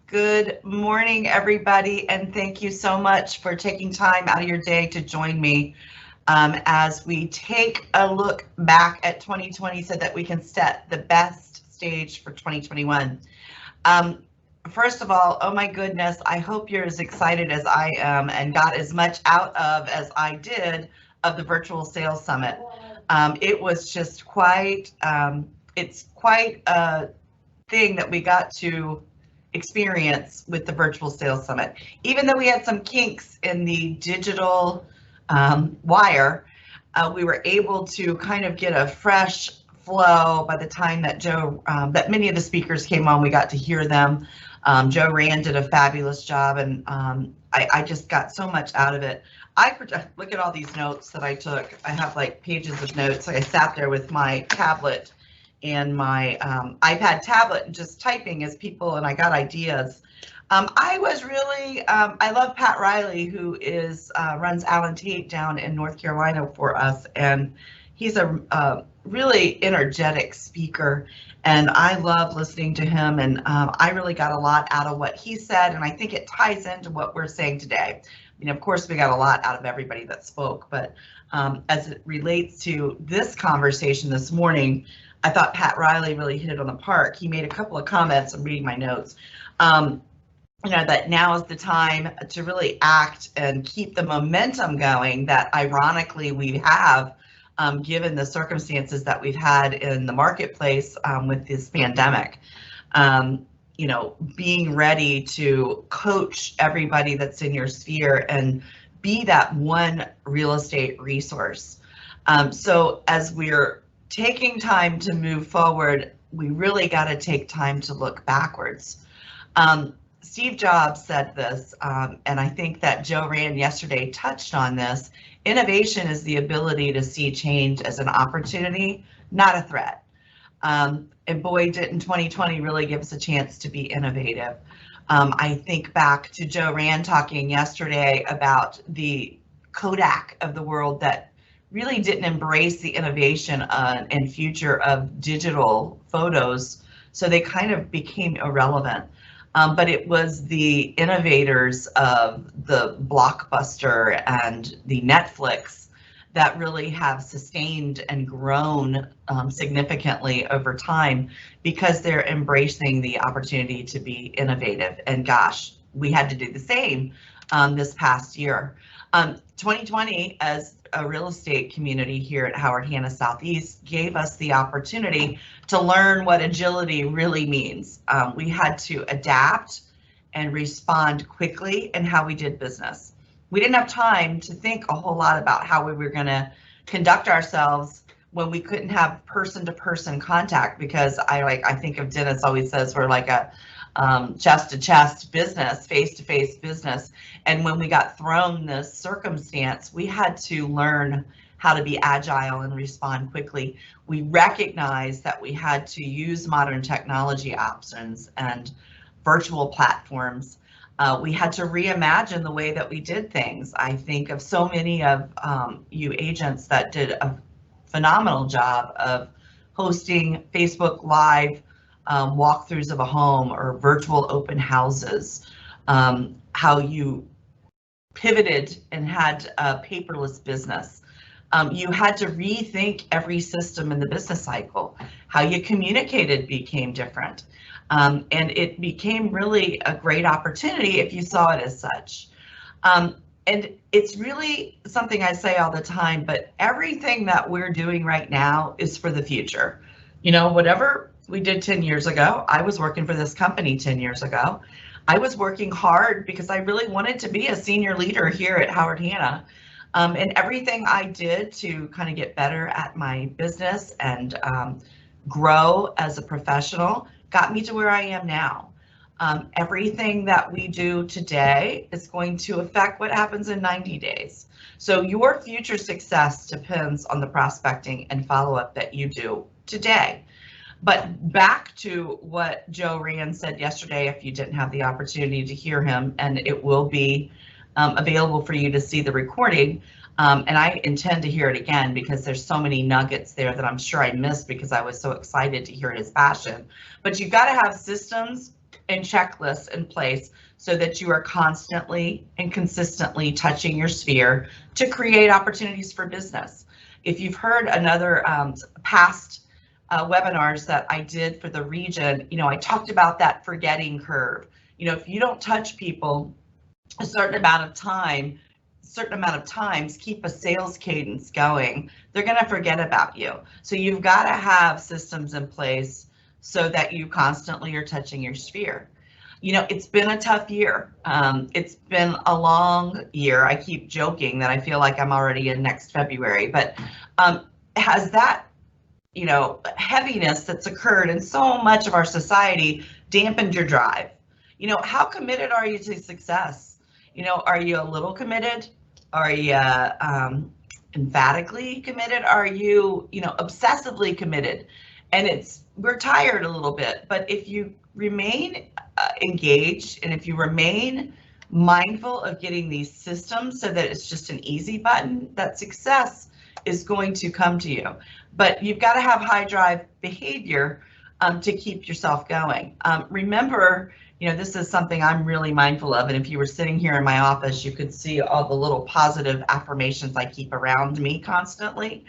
Good morning, everybody, and thank you so much for taking time out of your day to join me as we take a look back at 2020 so that we can set the best stage for 2021. Um, First of all, oh my goodness, I hope you're as excited as I am and got as much out of as I did of the virtual sales summit. It was just it's quite a thing that we got to experience with the virtual sales summit. Even though we had some kinks in the digital wire, we were able to kind of get a fresh flow by the time that that many of the speakers came on. We got to hear them. Joe Rand did a fabulous job, and I just got so much out of it. Look at all these notes that I took. I have like pages of notes. I sat there with my tablet and my iPad tablet and just typing as people, and I got ideas. I love Pat Riley, who runs Allen Tate down in North Carolina for us, and he's a really energetic speaker, and I love listening to him, and I really got a lot out of what he said, and I think it ties into what we're saying today. I mean, of course, we got a lot out of everybody that spoke, but as it relates to this conversation this morning, I thought Pat Riley really hit it on the park. He made a couple of comments. I'm reading my notes. That now is the time to really act and keep the momentum going that ironically we have given the circumstances that we've had in the marketplace with this pandemic. Being ready to coach everybody that's in your sphere and be that one real estate resource. So as we're taking time to move forward, we really got to take time to look backwards. Steve Jobs said this, and I think that Joe Rand yesterday touched on this. Innovation is the ability to see change as an opportunity, not a threat. And boy, didn't 2020 really give us a chance to be innovative. I think back to Joe Rand talking yesterday about the Kodak of the world that really didn't embrace the innovation and future of digital photos, so they kind of became irrelevant. But it was the innovators of the Blockbuster and the Netflix that really have sustained and grown significantly over time because they're embracing the opportunity to be innovative. And gosh, we had to do the same this past year. 2020, as a real estate community here at Howard Hanna Southeast, gave us the opportunity to learn what agility really means. We had to adapt and respond quickly in how we did business. We didn't have time to think a whole lot about how we were going to conduct ourselves when we couldn't have person-to-person contact, because I think of Dennis always says we're like a chest-to-chest business, face-to-face business. And when we got thrown this circumstance, we had to learn how to be agile and respond quickly. We recognized that we had to use modern technology options and virtual platforms. We had to reimagine the way that we did things. I think of so many of you agents that did a phenomenal job of hosting Facebook Live walkthroughs of a home or virtual open houses, how you pivoted and had a paperless business. You had to rethink every system in the business cycle. How you communicated became different. And it became really a great opportunity if you saw it as such. And it's really something I say all the time, but everything that we're doing right now is for the future. Whatever we did 10 years ago, I was working for this company 10 years ago. I was working hard because I really wanted to be a senior leader here at Howard Hanna. And everything I did to kind of get better at my business and grow as a professional got me to where I am now. Everything that we do today is going to affect what happens in 90 days. So your future success depends on the prospecting and follow-up that you do today. But back to what Joe Rand said yesterday, if you didn't have the opportunity to hear him, and it will be available for you to see the recording. And I intend to hear it again because there's so many nuggets there that I'm sure I missed because I was so excited to hear his passion. But you've got to have systems and checklists in place so that you are constantly and consistently touching your sphere to create opportunities for business. If you've heard another past webinars that I did for the region, I talked about that forgetting curve. If you don't touch people a certain amount of times, keep a sales cadence going, they're going to forget about you. So you've got to have systems in place so that you constantly are touching your sphere. It's been a tough year. It's been a long year. I keep joking that I feel like I'm already in next February, but has that, heaviness that's occurred in so much of our society dampened your drive? How committed are you to success? Are you a little committed? Are you emphatically committed? Are you, obsessively committed? And we're tired a little bit, but if you remain engaged and if you remain mindful of getting these systems so that it's just an easy button, that success is going to come to you. But you've got to have high drive behavior to keep yourself going. Remember, this is something I'm really mindful of. And if you were sitting here in my office, you could see all the little positive affirmations I keep around me constantly,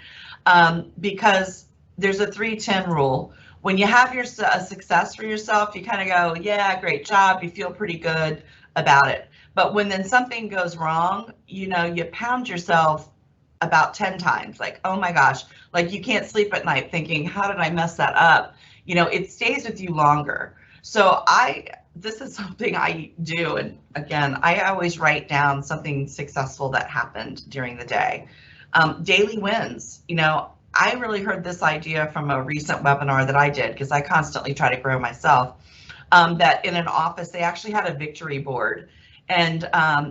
because there's a 3-10 rule. When you have a success for yourself, you kind of go, yeah, great job. You feel pretty good about it. But when then something goes wrong, you pound yourself about 10 times, like, oh my gosh, like you can't sleep at night thinking, how did I mess that up? It stays with you longer. So this is something I do. And again, I always write down something successful that happened during the day. Daily wins. I really heard this idea from a recent webinar that I did, because I constantly try to grow myself, that in an office, they actually had a victory board, and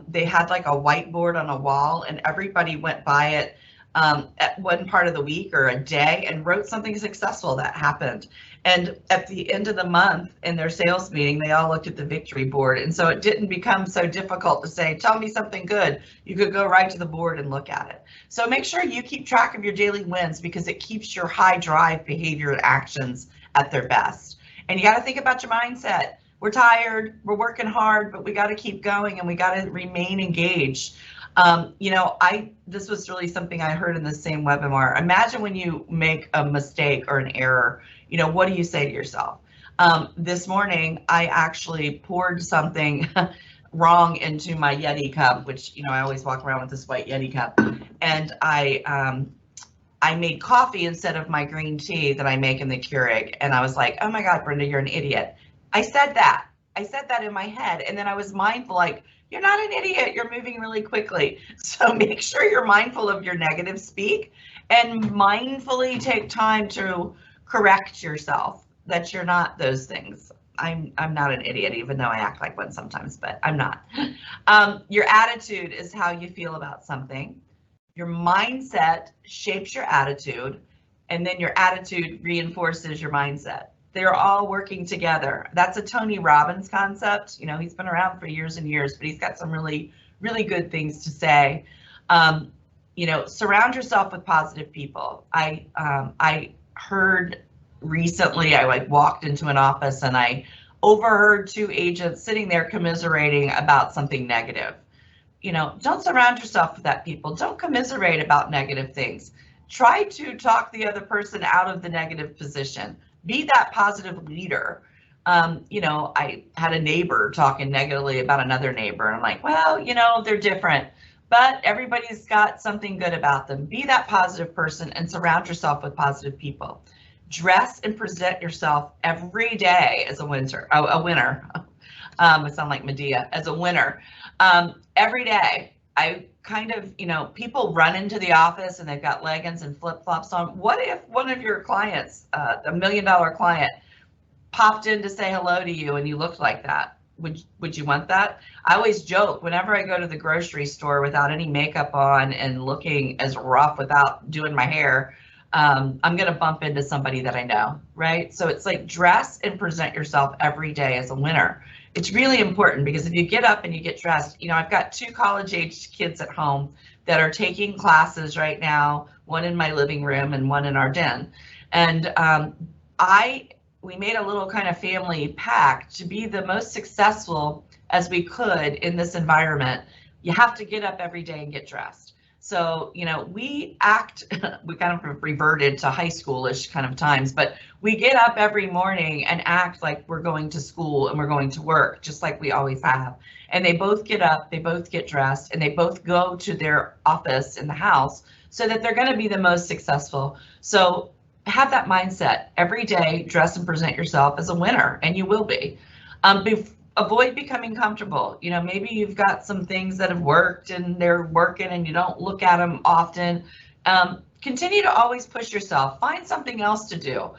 they had like a whiteboard on a wall, and everybody went by it at one part of the week or a day and wrote something successful that happened. And at the end of the month in their sales meeting, they all looked at the victory board. And so it didn't become so difficult to say, tell me something good. You could go right to the board and look at it. So make sure you keep track of your daily wins, because it keeps your high drive behavior and actions at their best. And you got to think about your mindset. We're tired, we're working hard, but we got to keep going and we got to remain engaged. This was really something I heard in the same webinar. Imagine when you make a mistake or an error, what do you say to yourself? This morning, I actually poured something wrong into my Yeti cup, which, I always walk around with this white Yeti cup. And I made coffee instead of my green tea that I make in the Keurig. And I was like, oh my God, Brenda, you're an idiot. I said that in my head. And then I was mindful, like, you're not an idiot, you're moving really quickly. So make sure you're mindful of your negative speak and mindfully take time to correct yourself that you're not those things. I'm not an idiot, even though I act like one sometimes, but I'm not. Your attitude is how you feel about something. Your mindset shapes your attitude, and then your attitude reinforces your mindset. They're all working together. That's a Tony Robbins concept. He's been around for years and years, but he's got some really, really good things to say. Surround yourself with positive people. I heard recently, I walked into an office and I overheard 2 agents sitting there commiserating about something negative. Don't surround yourself with that people. Don't commiserate about negative things. Try to talk the other person out of the negative position. Be that positive leader. I had a neighbor talking negatively about another neighbor. And I'm like, well, they're different, but everybody's got something good about them. Be that positive person and surround yourself with positive people. Dress and present yourself every day as a winner. I sound like Medea, as a winner. Every day. I kind of, people run into the office and they've got leggings and flip-flops on. What if one of your clients, a $1 million client, popped in to say hello to you and you looked like that? Would you want that? I always joke, whenever I go to the grocery store without any makeup on and looking as rough without doing my hair, I'm going to bump into somebody that I know, right? So it's like, dress and present yourself every day as a winner. It's really important, because if you get up and you get dressed, I've got 2 college-aged kids at home that are taking classes right now, one in my living room and one in our den. And I we made a little kind of family pact to be the most successful as we could in this environment. You have to get up every day and get dressed. So, you know, we kind of reverted to high schoolish kind of times, but we get up every morning and act like we're going to school and we're going to work, just like we always have. And they both get up, they both get dressed, and they both go to their office in the house so that they're going to be the most successful. So have that mindset every day, dress and present yourself as a winner, and you will be. Avoid becoming comfortable. You know, maybe you've got some things that have worked and they're working and you don't look at them often. Continue to always push yourself. Find something else to do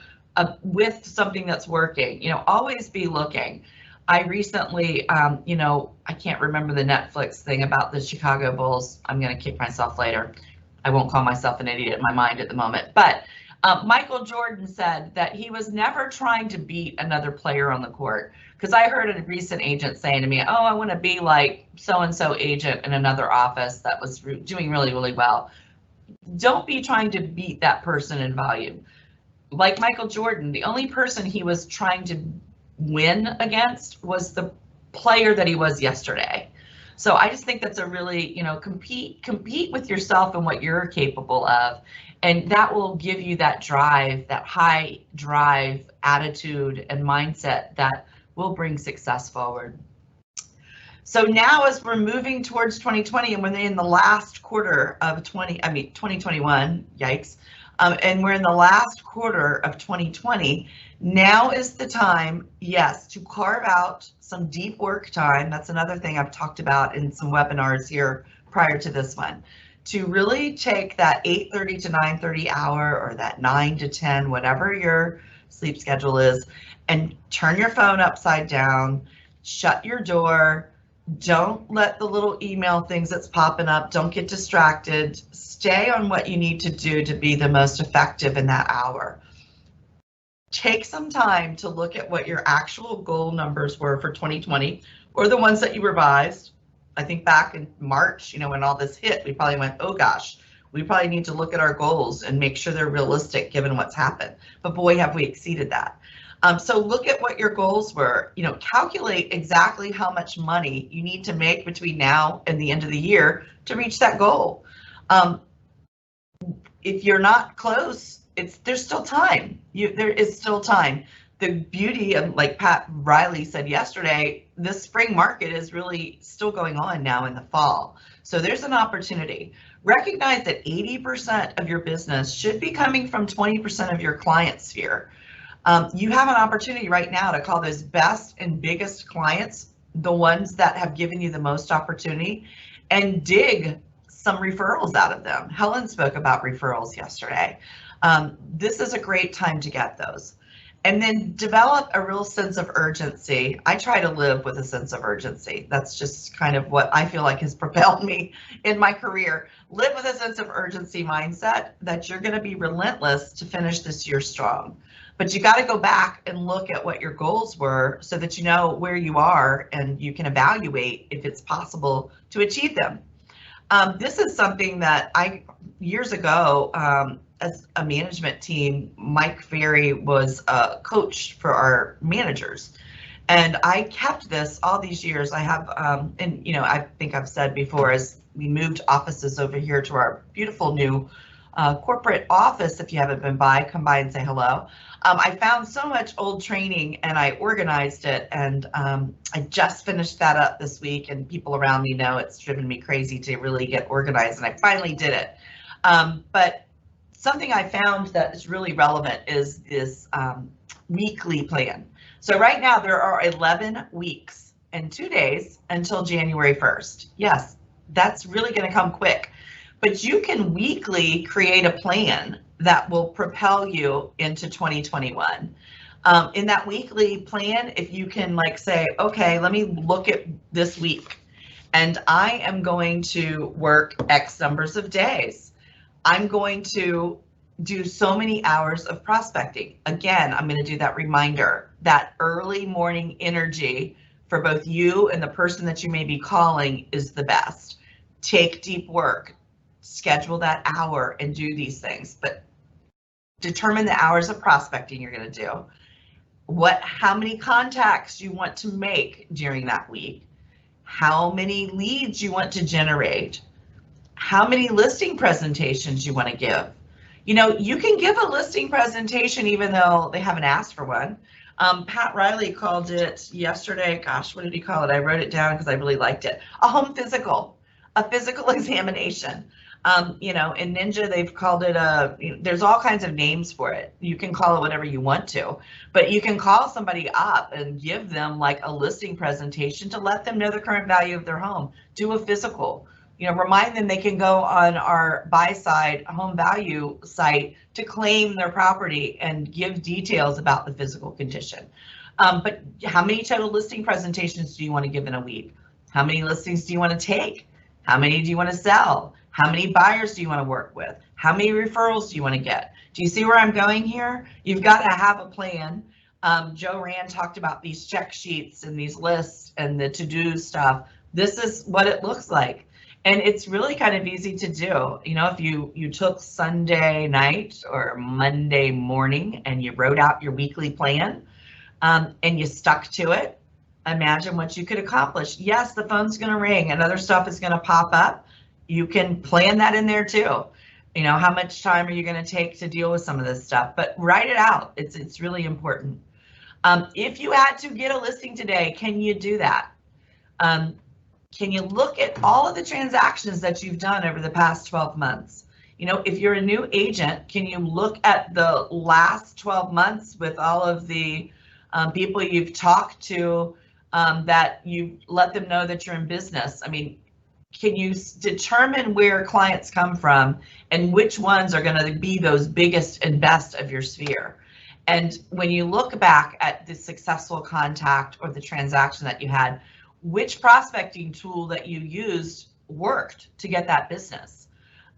with something that's working. You know, always be looking. I recently, you know, I can't remember the Netflix thing about the Chicago Bulls. I'm going to kick myself later. I won't call myself an idiot in my mind at the moment, but Michael Jordan said that he was never trying to beat another player on the court. Because I heard a recent agent saying to me, oh, I want to be like so-and-so agent in another office that was doing really, really well. Don't be trying to beat that person in volume. Like Michael Jordan, the only person he was trying to win against was the player that he was yesterday. So I just think that's a really, you know, compete with yourself and what you're capable of. And that will give you that drive, that high drive attitude and mindset that will bring success forward. So now as we're moving towards 2020 and we're in the last quarter of 2021, yikes, and we're in the last quarter of 2020, now is the time, yes, to carve out some deep work time. That's another thing I've talked about in some webinars here prior to this one. To really take that 8:30 to 9:30 hour or that 9 to 10, whatever your sleep schedule is, and turn your phone upside down, shut your door, don't let the little email things that's popping up, don't get distracted, stay on what you need to do to be the most effective in that hour. Take some time to look at what your actual goal numbers were for 2020 or the ones that you revised. I think back in March, you know, when all this hit, we probably went, oh gosh, we probably need to look at our goals and make sure they're realistic given what's happened. But boy, have we exceeded that. So look at what your goals were, you know, calculate exactly how much money you need to make between now and the end of the year to reach that goal. If you're not close, there's still time. There is still time. The beauty of, like Pat Riley said yesterday, this spring market is really still going on now in the fall. So there's an opportunity. Recognize that 80% of your business should be coming from 20% of your client sphere. You have an opportunity right now to call those best and biggest clients, the ones that have given you the most opportunity, and dig some referrals out of them. Helen spoke about referrals yesterday. This is a great time to get those. And then develop a real sense of urgency. I try to live with a sense of urgency. That's just kind of what I feel like has propelled me in my career. Live with a sense of urgency mindset that you're going to be relentless to finish this year strong. But you got to go back and look at what your goals were so that you know where you are and you can evaluate if it's possible to achieve them. This is something that years ago, as a management team, Mike Ferry was a coach for our managers. And I kept this all these years. I have, and you know, I think I've said before, as we moved offices over here to our beautiful new corporate office, if you haven't been by, come by and say hello. I found so much old training and I organized it, and I just finished that up this week, and people around me know it's driven me crazy to really get organized, and I finally did it. But something I found that is really relevant is this weekly plan. So right now there are 11 weeks and 2 days until January 1st. Yes, that's really going to come quick. But you can weekly create a plan that will propel you into 2021. In that weekly plan, if you can like say, okay, let me look at this week and I am going to work X numbers of days. I'm going to do so many hours of prospecting. Again, I'm going to do that reminder, that early morning energy for both you and the person that you may be calling is the best. Take deep work. Schedule that hour and do these things, but determine the hours of prospecting you're going to do. how many contacts you want to make during that week, how many leads you want to generate, how many listing presentations you want to give. You know, you can give a listing presentation even though they haven't asked for one. Pat Riley called it yesterday. Gosh, what did he call it? I wrote it down because I really liked it. A physical examination. You know, in Ninja, they've called it there's all kinds of names for it. You can call it whatever you want to, but you can call somebody up and give them like a listing presentation to let them know the current value of their home. Do a physical. You know, remind them they can go on our buy side home value site to claim their property and give details about the physical condition. But how many total listing presentations do you want to give in a week? How many listings do you want to take? How many do you want to sell? How many buyers do you want to work with? How many referrals do you want to get? Do you see where I'm going here? You've got to have a plan. Joe Rand talked about these check sheets and these lists and the to-do stuff. This is what it looks like. And it's really kind of easy to do. You know, if you took Sunday night or Monday morning and you wrote out your weekly plan and you stuck to it, imagine what you could accomplish. Yes, the phone's going to ring and other stuff is going to pop up. You can plan that in there too. You know, how much time are you going to take to deal with some of this stuff? But write it out. It's really important. If you had to get a listing today, can you do that? Can you look at all of the transactions that you've done over the past 12 months? You know, if you're a new agent, can you look at the last 12 months with all of the people you've talked to that you let them know that you're in business? I mean, can you determine where clients come from and which ones are going to be those biggest and best of your sphere? And when you look back at the successful contact or the transaction that you had, which prospecting tool that you used worked to get that business?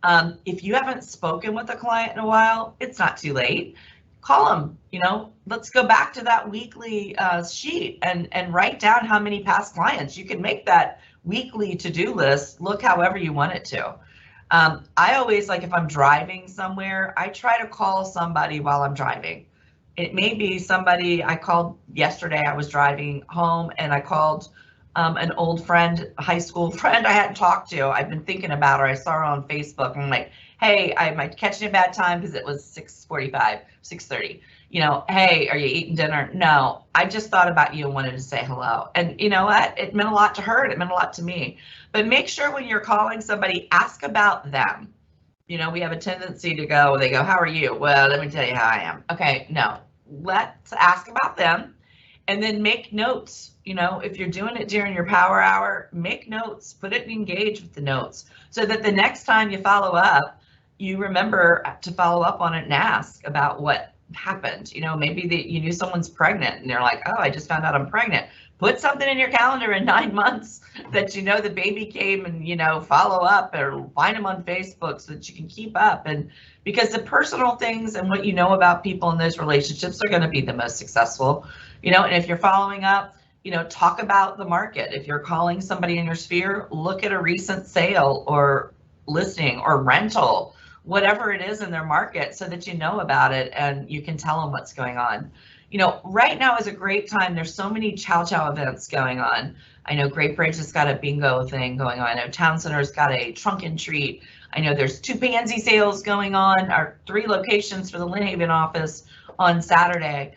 If you haven't spoken with a client in a while, it's not too late. Call them, you know, let's go back to that weekly sheet and write down how many past clients. You can make that weekly to-do list look however you want it to. I always, like, if I'm driving somewhere, I try to call somebody while I'm driving. It may be somebody I called yesterday. I was driving home and I called an old friend, a high school friend I hadn't talked to. I've been thinking about her. I saw her on Facebook. And I'm like, hey, I might catch you a bad time because it was 6:45, 6:30. You know, hey, are you eating dinner? No, I just thought about you and wanted to say hello. And you know what? It meant a lot to her and it meant a lot to me. But make sure when you're calling somebody, ask about them. You know, we have a tendency to go, they go, how are you? Well, let me tell you how I am. Okay, no, let's ask about them and then make notes. You know, if you're doing it during your power hour, make notes, put it and engage with the notes so that the next time you follow up, you remember to follow up on it and ask about what happened. You know, maybe you knew someone's pregnant and they're like, oh, I just found out I'm pregnant. Put something in your calendar in 9 months that you know the baby came and, you know, follow up or find them on Facebook so that you can keep up. And because the personal things and what you know about people in those relationships are going to be the most successful, you know, and if you're following up, you know, talk about the market. If you're calling somebody in your sphere, look at a recent sale or listing or rental, whatever it is in their market so that you know about it and you can tell them what's going on. You know, right now is a great time. There's so many chow chow events going on. I know Great Bridge has got a bingo thing going on. I know Town Center's got a trunk and treat. I know there's 2 pansy sales going on, or 3 locations for the Lynn Haven office on Saturday.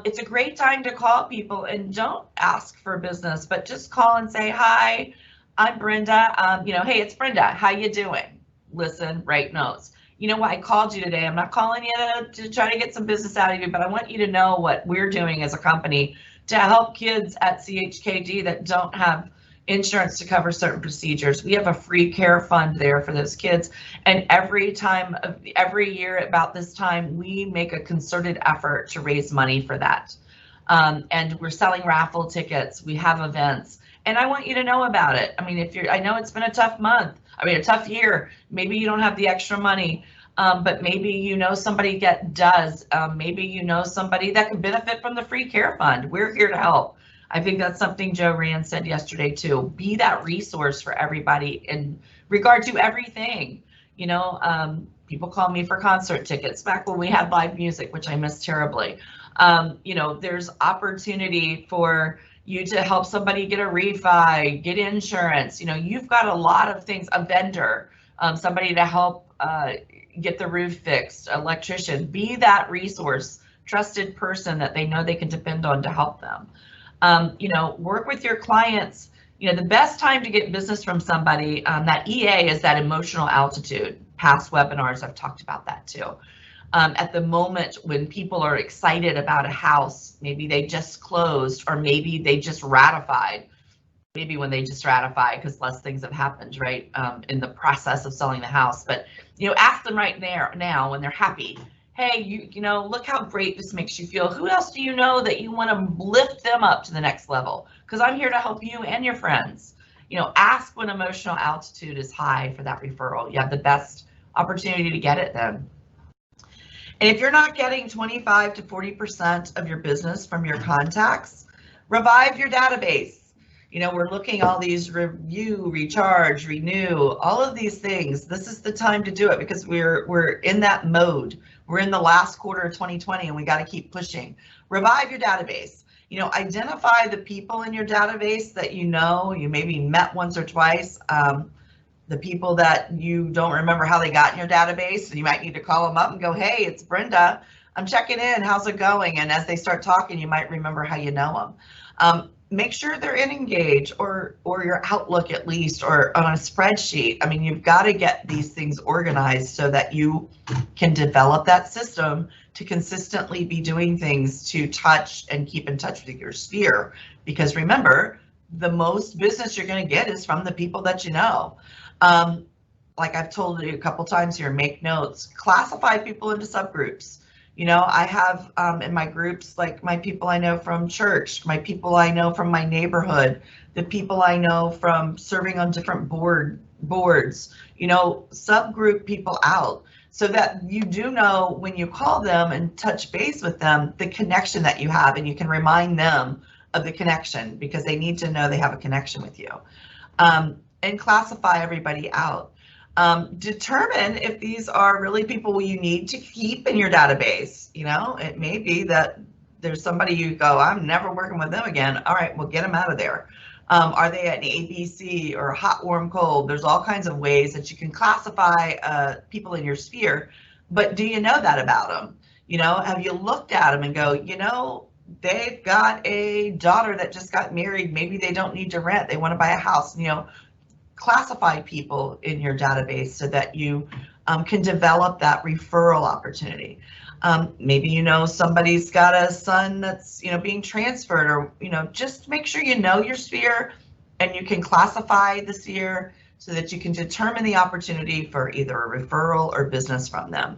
It's a great time to call people and don't ask for business, but just call and say, hi, I'm Brenda. You know, hey, it's Brenda. How you doing? Listen, write notes. You know why I called you today? I'm not calling you to try to get some business out of you, but I want you to know what we're doing as a company to help kids at CHKD that don't have insurance to cover certain procedures. We have a free care fund there for those kids. And every year about this time, we make a concerted effort to raise money for that. And we're selling raffle tickets. We have events. And I want you to know about it. I mean, I know it's been a tough month. I mean, a tough year. Maybe you don't have the extra money, but maybe you know somebody that does. Maybe you know somebody that could benefit from the free care fund. We're here to help. I think that's something Joe Rand said yesterday too. Be that resource for everybody in regard to everything. You know, people call me for concert tickets back when we had live music, which I miss terribly. There's opportunity for you to help somebody get a refi, get insurance. You've got a lot of things, a vendor, somebody to help get the roof fixed, electrician. Be that resource, trusted person that they know they can depend on to help them. Work with your clients. The best time to get business from somebody, that EA is that emotional altitude. Past webinars, I've talked about that too. At the moment when people are excited about a house, maybe they just closed, or maybe they just ratified. Maybe when they just ratify, because less things have happened, right, in the process of selling the house. But ask them right there now when they're happy. Hey, look how great this makes you feel. Who else do you know that you want to lift them up to the next level? Because I'm here to help you and your friends. Ask when emotional altitude is high for that referral. You have the best opportunity to get it then. And if you're not getting 25 to 40% of your business from your contacts, revive your database. We're looking all these review, recharge, renew, all of these things. This is the time to do it because we're in that mode. We're in the last quarter of 2020 and we got to keep pushing. Revive your database. Identify the people in your database that you maybe met once or twice. The people that you don't remember how they got in your database, and you might need to call them up and go, hey, it's Brenda. I'm checking in. How's it going? And as they start talking, you might remember how you know them. Make sure they're in Engage or your Outlook at least, or on a spreadsheet. I mean, you've got to get these things organized so that you can develop that system to consistently be doing things to touch and keep in touch with your sphere. Because remember, the most business you're going to get is from the people that you know. Like I've told you a couple times here, make notes, classify people into subgroups. I have in my groups, like my people I know from church, my people I know from my neighborhood, the people I know from serving on different boards, subgroup people out so that you do know when you call them and touch base with them, the connection that you have, and you can remind them of the connection because they need to know they have a connection with you. And classify everybody out. Determine if these are really people you need to keep in your database. It may be that there's somebody you go, I'm never working with them again. All right, well, get them out of there. Are they an ABC or hot, warm, cold? There's all kinds of ways that you can classify people in your sphere, but do you know that about them? Have you looked at them and go, they've got a daughter that just got married. Maybe they don't need to rent. They want to buy a house. Classify people in your database so that you can develop that referral opportunity. Maybe somebody's got a son that's being transferred, or just make sure you know your sphere and you can classify the sphere so that you can determine the opportunity for either a referral or business from them.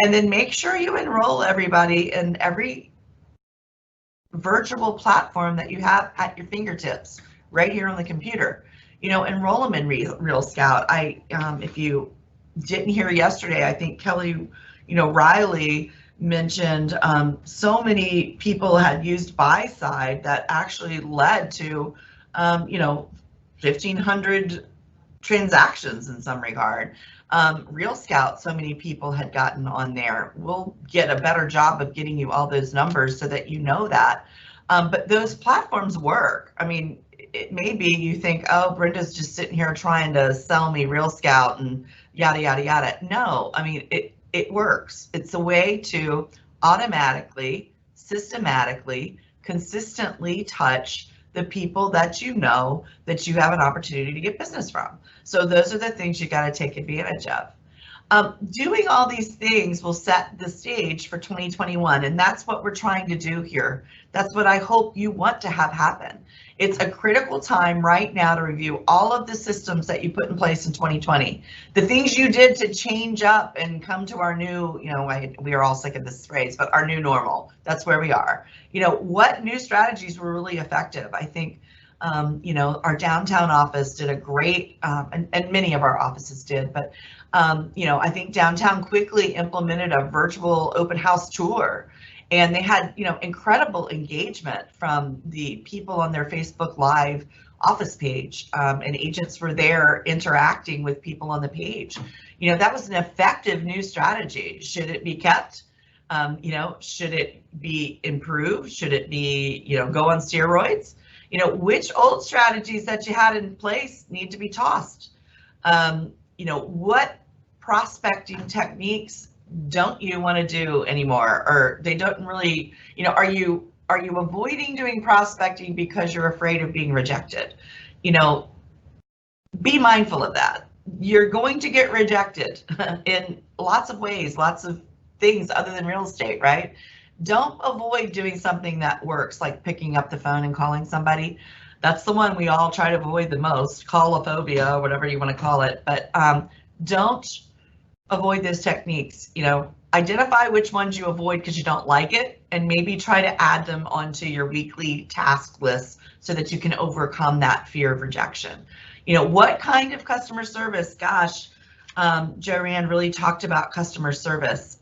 And then make sure you enroll everybody in every virtual platform that you have at your fingertips right here on the computer. Enroll them in Real Scout. If you didn't hear yesterday, I think Kelly, Riley mentioned so many people had used buy side that actually led to, 1,500 transactions in some regard. Real Scout, so many people had gotten on there. We'll get a better job of getting you all those numbers so that you know that. But those platforms work. I mean, it may be you think, oh, Brenda's just sitting here trying to sell me Real Scout and yada, yada, yada. No, I mean, it works. It's a way to automatically, systematically, consistently touch the people that you know that you have an opportunity to get business from. So those are the things you got to take advantage of. Doing all these things will set the stage for 2021, and that's what we're trying to do here. That's what I hope you want to have happen. It's a critical time right now to review all of the systems that you put in place in 2020. The things you did to change up and come to our new, we are all sick of this phrase, but our new normal. That's where we are. What new strategies were really effective? I think, our downtown office did a great, and many of our offices did, but I think downtown quickly implemented a virtual open house tour, and they had, incredible engagement from the people on their Facebook Live office page, and agents were there interacting with people on the page. That was an effective new strategy. Should it be kept? You know, should it be improved? Should it be, you know, go on steroids? You know, which old strategies that you had in place need to be tossed? You know, what prospecting techniques don't you want to do anymore, or they don't really, you know, are you avoiding doing prospecting because you're afraid of being rejected? You know, be mindful of that. You're going to get rejected in lots of ways, lots of things other than real estate, right? Don't avoid doing something that works, like picking up the phone and calling somebody. That's the one we all try to avoid the most, callophobia, whatever you want to call it. But don't avoid those techniques. You know, identify which ones you avoid because you don't like it, and maybe try to add them onto your weekly task list so that you can overcome that fear of rejection. You know, what kind of customer service? Gosh, Joanne really talked about customer service.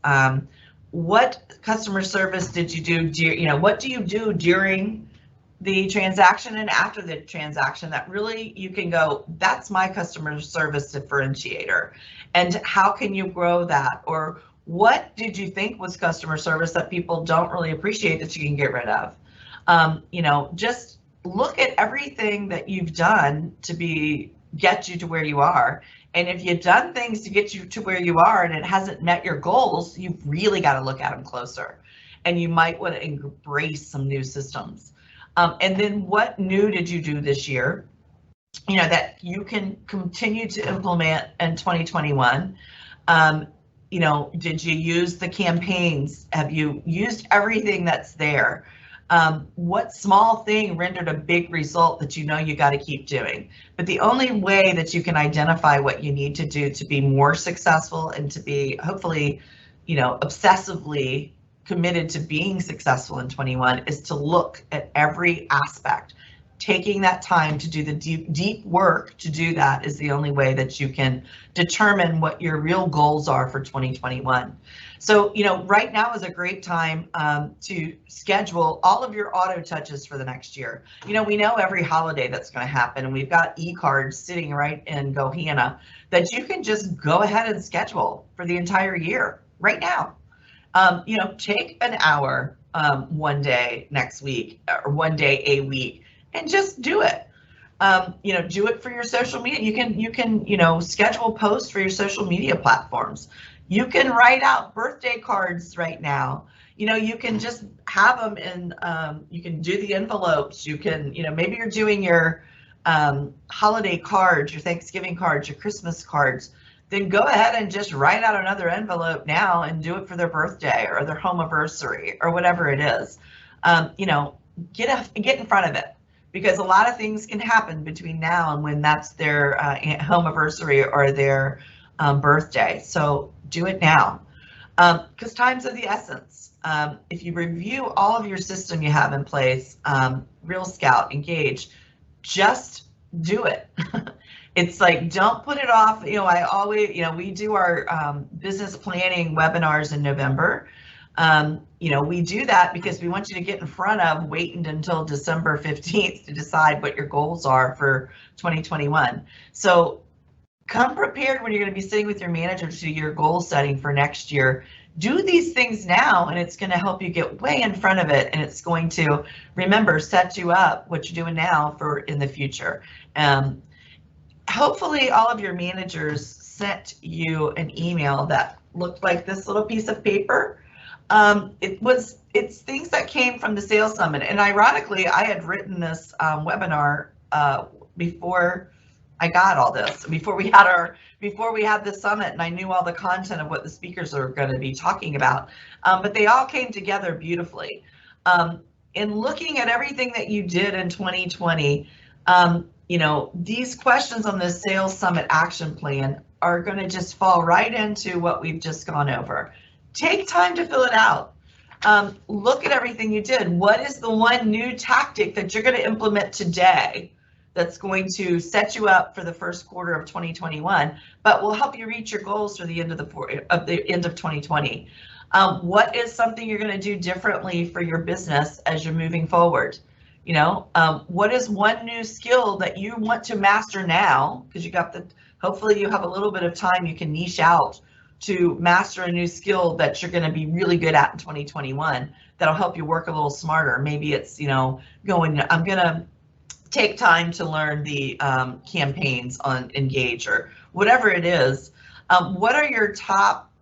What customer service did you do? You know, what do you do during the transaction and after the transaction that really you can go, that's my customer service differentiator? And how can you grow that? Or what did you think was customer service that people don't really appreciate that you can get rid of? You know, just look at everything that you've done to get you to where you are. And if you've done things to get you to where you are and it hasn't met your goals, you've really got to look at them closer. And you might want to embrace some new systems. And then what new did you do this year, you know, that you can continue to implement in 2021? You know, did you use the campaigns? Have you used everything that's there? What small thing rendered a big result that you know you got to keep doing? But the only way that you can identify what you need to do to be more successful and to be hopefully, you know, obsessively committed to being successful in 21 is to look at every aspect. Taking that time to do the deep work to do that is the only way that you can determine what your real goals are for 2021. So, you know, right now is a great time to schedule all of your auto touches for the next year. You know, we know every holiday that's going to happen, and we've got e-cards sitting right in Gohana that you can just go ahead and schedule for the entire year right now. You know, take an hour one day next week or one day a week and just do it. You know, do it for your social media. You can, you know, schedule posts for your social media platforms. You can write out birthday cards right now. You know, you can just have them in, you can do the envelopes. You can, you know, maybe you're doing your holiday cards, your Thanksgiving cards, your Christmas cards. Then go ahead and just write out another envelope now and do it for their birthday or their home anniversary or whatever it is. You know, get in front of it, because a lot of things can happen between now and when that's their home anniversary or their birthday. So do it now, because time's of the essence. If you review all of your system you have in place, Real Scout, Engage, just do it. It's like, don't put it off. You know, I always, you know, we do our business planning webinars in November. You know, we do that because we want you to get in front of waiting until December 15th to decide what your goals are for 2021. So come prepared when you're going to be sitting with your manager to do your goal setting for next year. Do these things now, and it's going to help you get way in front of it, and it's going to, remember, set you up what you're doing now for in the future. Hopefully all of your managers sent you an email that looked like this little piece of paper. It's things that came from the Sales Summit, and ironically, I had written this webinar before I got all this, before we had the summit, and I knew all the content of what the speakers are going to be talking about. But they all came together beautifully. In looking at everything that you did in 2020, you know, these questions on the Sales Summit action plan are going to just fall right into what we've just gone over. Take time to fill it out. Look at everything you did. What is the one new tactic that you're going to implement today that's going to set you up for the first quarter of 2021, but will help you reach your goals for the end of the end of 2020? What is something you're going to do differently for your business as you're moving forward? You know, what is one new skill that you want to master now? Because you got hopefully you have a little bit of time, you can niche out to master a new skill that you're going to be really good at in 2021 that'll help you work a little smarter. Maybe it's, you know, I'm going to take time to learn the campaigns on Engage or whatever it is. What are your top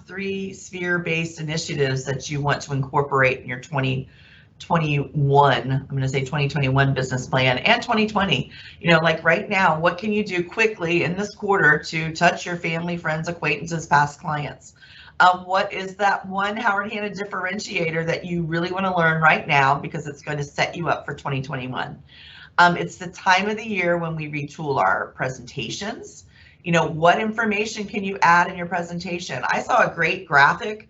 3 sphere-based initiatives that you want to incorporate in your 2021, I'm going to say 2021 business plan and 2020? You know, like right now, what can you do quickly in this quarter to touch your family, friends, acquaintances, past clients? What is that one Howard Hanna differentiator that you really want to learn right now because it's going to set you up for 2021? It's the time of the year when we retool our presentations. You know, what information can you add in your presentation? I saw a great graphic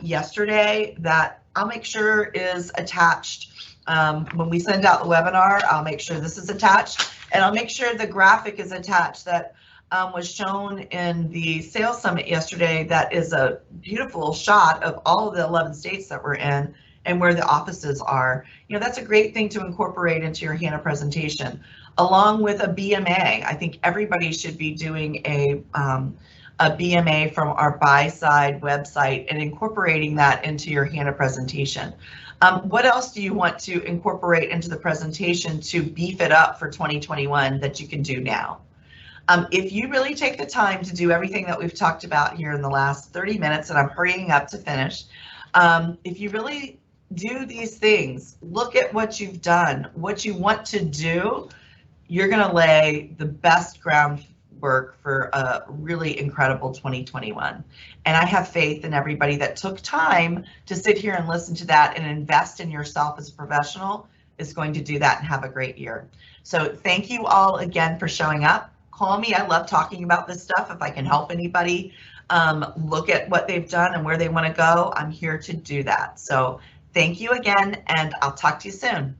yesterday that I'll make sure is attached. When we send out the webinar, I'll make sure this is attached, and I'll make sure the graphic is attached that was shown in the sales summit yesterday. That is a beautiful shot of all of the 11 states that we're in and where the offices are. You know, that's a great thing to incorporate into your Hanna presentation, along with a BMA. I think everybody should be doing a BMA from our buy side website and incorporating that into your Hanna presentation. What else do you want to incorporate into the presentation to beef it up for 2021 that you can do now? If you really take the time to do everything that we've talked about here in the last 30 minutes, and I'm hurrying up to finish, if you really do these things, look at what you've done, what you want to do, you're going to lay the best groundwork for a really incredible 2021. And I have faith in everybody that took time to sit here and listen to that and invest in yourself as a professional is going to do that and have a great year. So thank you all again for showing up. Call me. I love talking about this stuff. If I can help anybody look at what they've done and where they want to go, I'm here to do that. So thank you again, and I'll talk to you soon.